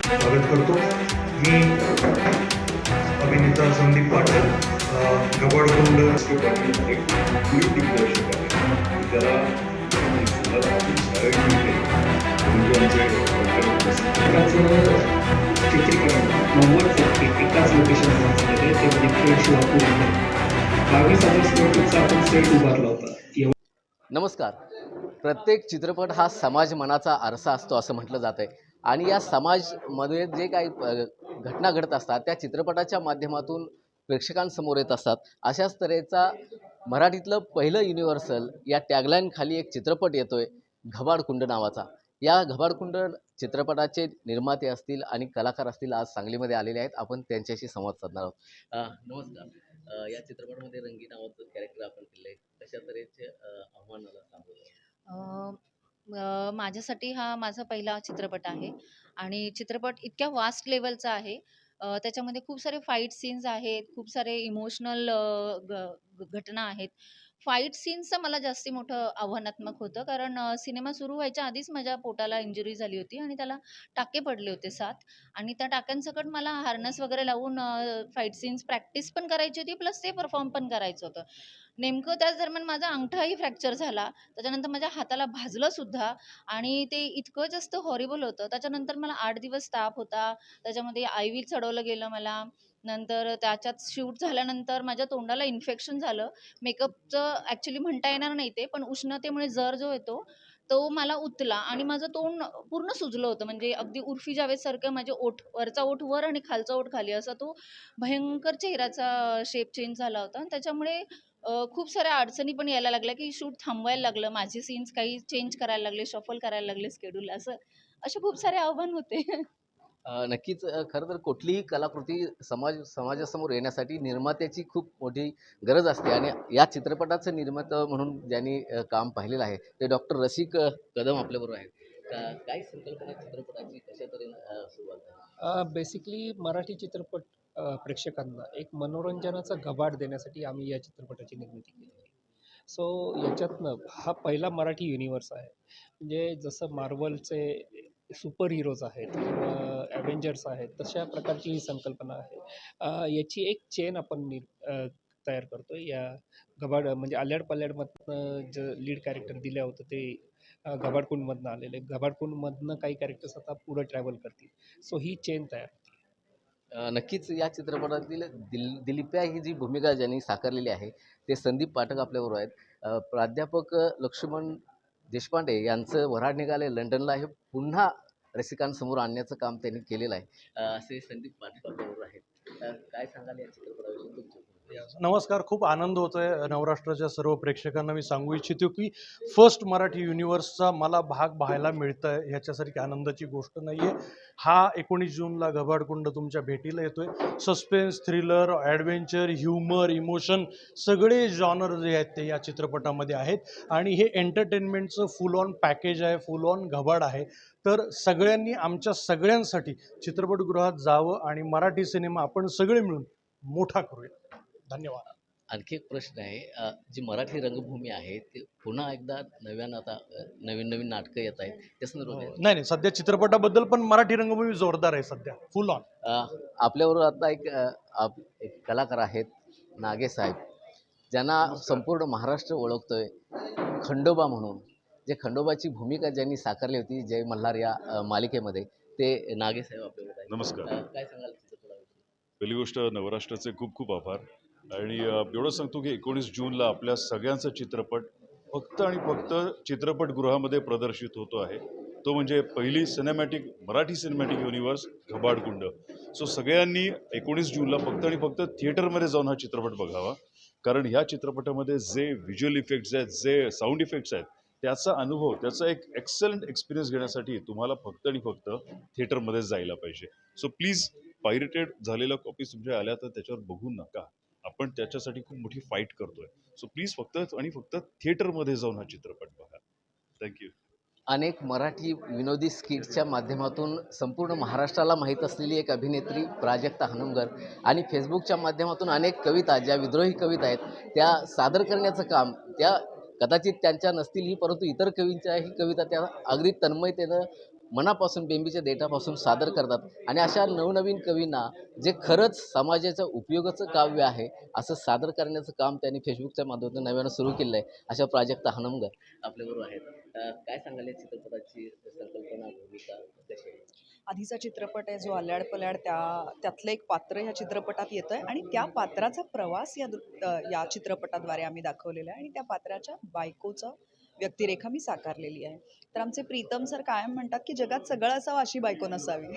स्वागत करतो. मी अभिनेता संदीप पाटील, गबडकुंड चित्रपटातील एक पूर्ण दिग्दर्शक आहे. त्याला सुरुवात छायाचित्र मिळते परंतु आमचे एकाच चित्रीकरण 90% एकाच लोकेशनवर झालेलं आहे. ते म्हणजे खेड शिवापूर इथे 22,000 स्क्वेअर फूटचा आपण सेट उभारला होता. नमस्कार. प्रत्येक चित्रपट हा समाज मनाचा आरसा असतो असं म्हटलं जातं आहे आणि या समाजमध्ये जे काही घटना घडत असतात त्या चित्रपटाच्या माध्यमातून प्रेक्षकांसमोर येत असतात. अशाच तऱ्हेचा मराठीतलं पहिलं युनिव्हर्सल या टॅगलाईन खाली एक चित्रपट येतोय, घबाडकुंड नावाचा. या घबाडकुंड चित्रपटाचे निर्माते असतील आणि कलाकार असतील आज सांगलीमध्ये आलेले आहेत. आपण त्यांच्याशी संवाद साधणार आहोत. नमस्कार. या चित्रपटामध्ये रंगी नावाचं कॅरेक्टर आपण केलं आहे, कशा तऱ्हेचे आव्हानाला सामोरं माझ्यासाठी हा माझा पहिला चित्रपट आहे आणि चित्रपट इतक्या वास्ट लेवलचा आहे. त्याच्यामध्ये खूप सारे फाईट सीन्स आहेत, खूप सारे इमोशनल घटना आहेत. फाईट सीन्सचं मला जास्ती मोठं आव्हानात्मक होतं, कारण सिनेमा सुरू व्हायच्या आधीच माझ्या पोटाला इंजुरी झाली होती आणि त्याला टाके पडले होते 7 आणि त्या टाक्यांसकट मला हार्नस वगैरे लावून फाईट सीन्स प्रॅक्टिस पण करायची होती, प्लस ते परफॉर्म पण करायचं होतं. नेमकं त्याच दरम्यान माझा अंगठाही फ्रॅक्चर झाला. त्याच्यानंतर माझ्या हाताला भाजलं सुद्धा आणि ते इतकं जास्त हॉरिबल होतं. त्याच्यानंतर मला 8 दिवस ताप होता. त्याच्यामध्ये IV चढवलं गेलं मला. नंतर त्याच्यात शूट झाल्यानंतर माझ्या तोंडाला इन्फेक्शन झालं. मेकअपचं ॲक्चुअली म्हणता येणार नाही ते, पण उष्णतेमुळे जर जो येतो, तो मला उतला आणि माझं तोंड पूर्ण सुजलं होतं. म्हणजे अगदी उर्फी जावेदसारखं माझे ओठ, वरचा ओठ वर आणि खालचा ओठ खाली, असा तो भयंकर चेहऱ्याचा शेप चेंज झाला होता. आणि त्याच्यामुळे खूप साऱ्या अडचणी पण यायला लागल्या, की शूट थांबवायला लागलं. माझे सीन्स काही चेंज करायला लागले, शफल करायला लागले स्केड्यूल, असे खूप सारे आव्हान होते. नक्कीच. खरं तर कुठलीही कलाकृती समाजासमोर येण्यासाठी निर्मात्याची खूप मोठी गरज असते आणि या चित्रपटाचं निर्माता म्हणून ज्यांनी काम पाहिलेलं आहे ते डॉक्टर रसिक कदम आपल्याबरोबर आहेत. काय संकल्पना चित्रपटाची कशा तऱ्हेने सुरुवात झाली? बेसिकली मराठी चित्रपट प्रेक्षकांना एक मनोरंजनाचा घबाड देण्यासाठी आम्ही या चित्रपटाची निर्मिती केली आहे. सो याच्यातनं हा पहिला मराठी युनिव्हर्स आहे. म्हणजे जसं मार्वलचे सुपर हिरोज आहेत किंवा ॲव्हेंजर्स आहेत, तशा प्रकारची ही संकल्पना आहे. याची एक चेन आपण तयार करतो आहे. या म्हणजे आल्याड पल्याडमधनं जे लीड कॅरेक्टर दिलं होतं ते घबाडकुंडमधनं आलेलं आहे. घबाडकुंडमधनं काही कॅरेक्टर्स आता पुढं ट्रॅव्हल करतील. सो ही चेन तयार. नक्कीच या चित्रपटातील दिलीप्या ही जी भूमिका ज्यांनी साकारलेली आहे ते संदीप पाठक आपल्याबरोबर आहेत. प्राध्यापक लक्ष्मण देशपांडे यांचं वऱ्हाड निघाले लंडनला हे पुन्हा रसिकांसमोर आणण्याचं काम त्यांनी केलेलं आहे. असे संदीप पाठक आपल्याबरोबर आहेत. काय सांगाल या चित्रपटाविषयी तुमच्या? नमस्कार. खूप आनंद होतोय. नवराष्ट्राच्या सर्व प्रेक्षकांना मी सांगू इच्छितो की फर्स्ट मराठी युनिव्हर्सचा मला भाग पाहायला मिळतंय, ह्याच्यासारखी आनंदाची गोष्ट नाही आहे. हा 19 जूनला घबाडकुंड तुमच्या भेटीला येतोय. Suspense, thriller, adventure, humour, emotion सगळे जॉनर जे आहेत ते या चित्रपटामध्ये आहेत आणि हे एंटरटेनमेंटचं फुल ऑन पॅकेज आहे, फुल ऑन घबाड आहे. तर सगळ्यांनी आमच्या सगळ्यांसाठी चित्रपटगृहात जावं आणि मराठी सिनेमा आपण सगळे मिळून मोठा करूया. धन्यवाद. आणखी एक प्रश्न आहे. जी मराठी रंगभूमी आहे ते पुन्हा एकदा नव्यानं आता नवीन नवीन नाटकं येत आहेत त्या संदर्भात नाही सध्या चित्रपटाबद्दल पण मराठी रंगभूमी जोरदार आहे सध्या, फुल ऑन. आपल्याबरोबर आता एक कलाकार आहेत नागे साहेब, ज्यांना संपूर्ण महाराष्ट्र ओळखतोय खंडोबा म्हणून. जे खंडोबाची भूमिका ज्यांनी साकारली होती जय मल्हार या मालिकेमध्ये, ते नागे साहेब आपल्याबरोबर आहेत. नमस्कार. काय सांगाल चित्रपटाविषयी? पहिली गोष्ट नवराष्ट्राचे खूप खूप आभार आणि एवढं सांगतो की 19 जूनला आपल्या सगळ्यांचा चित्रपट फक्त आणि फक्त चित्रपटगृहामध्ये प्रदर्शित होतो आहे. तो म्हणजे पहिली मराठी सिनेमॅटिक युनिव्हर्स घबाडकुंड. सो सगळ्यांनी 19 जूनला फक्त आणि फक्त थिएटरमध्ये जाऊन हा चित्रपट बघावा, कारण ह्या चित्रपटामध्ये जे व्हिज्युअल इफेक्ट्स आहेत, जे साऊंड इफेक्ट्स आहेत, त्याचा अनुभव, त्याचा एक एक्सलंट एक्सपिरियन्स घेण्यासाठी तुम्हाला फक्त आणि फक्त थिएटरमध्येच जायला पाहिजे. सो प्लीज, पायरेटेड झालेल्या कॉपीज तुमच्या आल्या तर त्याच्यावर बघू नका. आपण त्याच्यासाठी खूप मोठी फाईट करतोय. सो प्लीज फक्त आणि फक्त थिएटरमध्ये जाऊन हा चित्रपट बघा. थँक्यू. अनेक मराठी विनोदी स्किटच्या माध्यमातून संपूर्ण महाराष्ट्राला माहीत असलेली एक अभिनेत्री प्राजक्ता हनमकर आणि फेसबुकच्या माध्यमातून अनेक कविता, ज्या विद्रोही कविता आहेत त्या सादर करण्याचं काम, त्या कदाचित त्यांच्या नसतीलही परंतु इतर कवींच्याही कविता त्या अगदी तन्मयतेनं मनापासून बेंबीच्या देठापासून सादर करतात आणि अशा नवनवीन कवींना जे खरंच समाजाच्या उपयोगाचं काव्य आहे असं सादर करण्याचं काम त्यांनी फेसबुकच्या माध्यमातून नव्यानं सुरू केलं आहे. अशा प्राजक्ता हनमगर आपल्याबरोबर आहेत. काय सांगाल या चित्रपटाची संकल्पना, भूमिका कशी आहे? आधीचा चित्रपट आहे जो अल्याड पल्याड त्यातलं एक पात्र ह्या चित्रपटात येतं आहे आणि त्या पात्राचा प्रवास या चित्रपटाद्वारे आम्ही दाखवलेला आहे आणि त्या पात्राच्या बायकोचा व्यक्तिरेखा मी साकारलेली आहे. तर आमचे प्रीतम सर कायम म्हणतात की जगात सगळं असावं अशी बायको नसावी.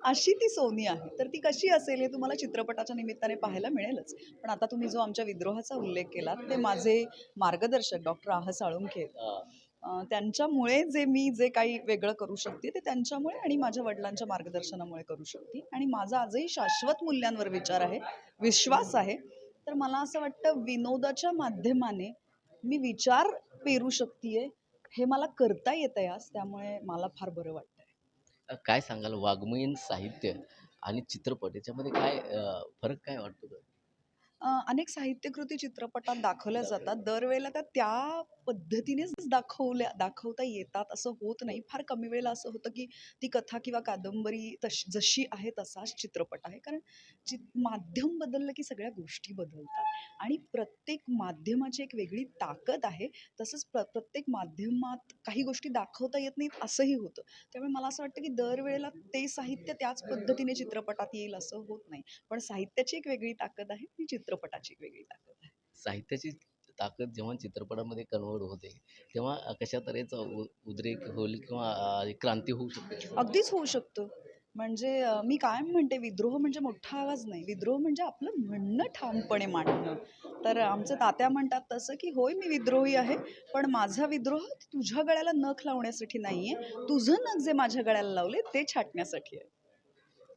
अशी ती सोनी आहे. तर ती कशी असेल हे तुम्हाला चित्रपटाच्या निमित्ताने पाहायला मिळेलच. पण आता तुम्ही जो आमच्या विद्रोहाचा उल्लेख केलात ते माझे मार्गदर्शक डॉक्टर आह साळुंखे त्यांच्यामुळे जे काही वेगळं करू शकते ते त्यांच्यामुळे आणि माझ्या वडिलांच्या मार्गदर्शनामुळे करू शकते आणि माझा आजही शाश्वत मूल्यांवर विचार आहे, विश्वास आहे. तर मला असं वाटतं विनोदाच्या माध्यमाने मी विचार पेरू शकतेय हे मला करता येतंय आज, त्यामुळे मला फार बरं वाटतंय. काय सांगाल वाङ्मयीन साहित्य आणि चित्रपट याच्यामध्ये काय फरक काय वाटतो का? अनेक साहित्यकृती चित्रपटात दाखवल्या जातात. दरवेळेला त्या पद्धतीनेच दाखवता येतात असं होत नाही. फार कमी वेळेला असं होतं की ती कथा किंवा कादंबरी जशी आहे तसाच चित्रपट आहे. कारण माध्यम बदललं की सगळ्या गोष्टी बदलतात आणि प्रत्येक माध्यमाची एक वेगळी ताकद आहे. तसंच प्रत्येक माध्यमात काही गोष्टी दाखवता येत नाहीत असंही होतं. त्यामुळे मला असं वाटतं की दरवेळेला ते साहित्य त्याच पद्धतीने चित्रपटात येईल असं होत नाही. पण साहित्याची एक वेगळी ताकद आहे आणि चित्रपटाची एक वेगळी ताकद आहे. साहित्याची ताकद जेव्हा चित्रपटामध्ये कन्व्हर्ट होते तेव्हा कशा तऱ्हेचा उद्रेक होईल किंवा क्रांती होऊ शकते? अगदीच होऊ शकतं. म्हणजे मी कायम म्हणते विद्रोह म्हणजे मोठा आवाज नाही. विद्रोह म्हणजे आपलं म्हणणं ठामपणे मांडणं. तर आमचे तात्या म्हणतात तसं की होय मी विद्रोही आहे, पण माझा विद्रोह तुझ्या गळ्याला नख लावण्यासाठी नाहीये. तुझं नख जे माझ्या गळ्याला लावले ते छाटण्यासाठी आहे.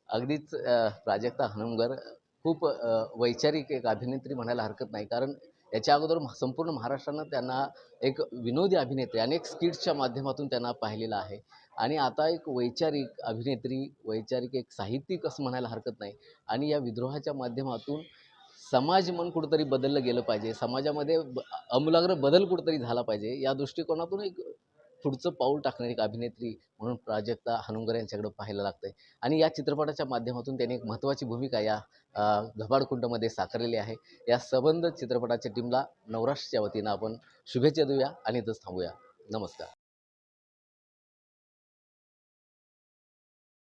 अगदीच प्राजक्ता हनमगर खूप वैचारिक एक अभिनेत्री म्हणायला हरकत नाही. कारण याच्या अगोदर संपूर्ण महाराष्ट्रानं त्यांना एक विनोदी अभिनेत्री अनेक स्किट्सच्या माध्यमातून त्यांना पाहिलेलं आहे आणि आता एक वैचारिक अभिनेत्री, वैचारिक एक साहित्यिक असं म्हणायला हरकत नाही. आणि या विद्रोहाच्या माध्यमातून समाज मन कुठंतरी बदललं गेलं पाहिजे, समाजामध्ये आमूलाग्र बदल कुठंतरी झाला पाहिजे, या दृष्टिकोनातून एक पुढचं पाऊल टाकणारी एक अभिनेत्री म्हणून प्राजक्ता हनमगर यांच्याकडे पाहायला लागतंय. आणि या चित्रपटाच्या माध्यमातून त्यांनी एक महत्त्वाची भूमिका या घबाडकुंडमध्ये साकारलेली आहे. या संबंध चित्रपटाच्या टीमला नवराष्ट्राच्या वतीनं आपण शुभेच्छा देऊया आणि इथंच थांबूया. नमस्कार.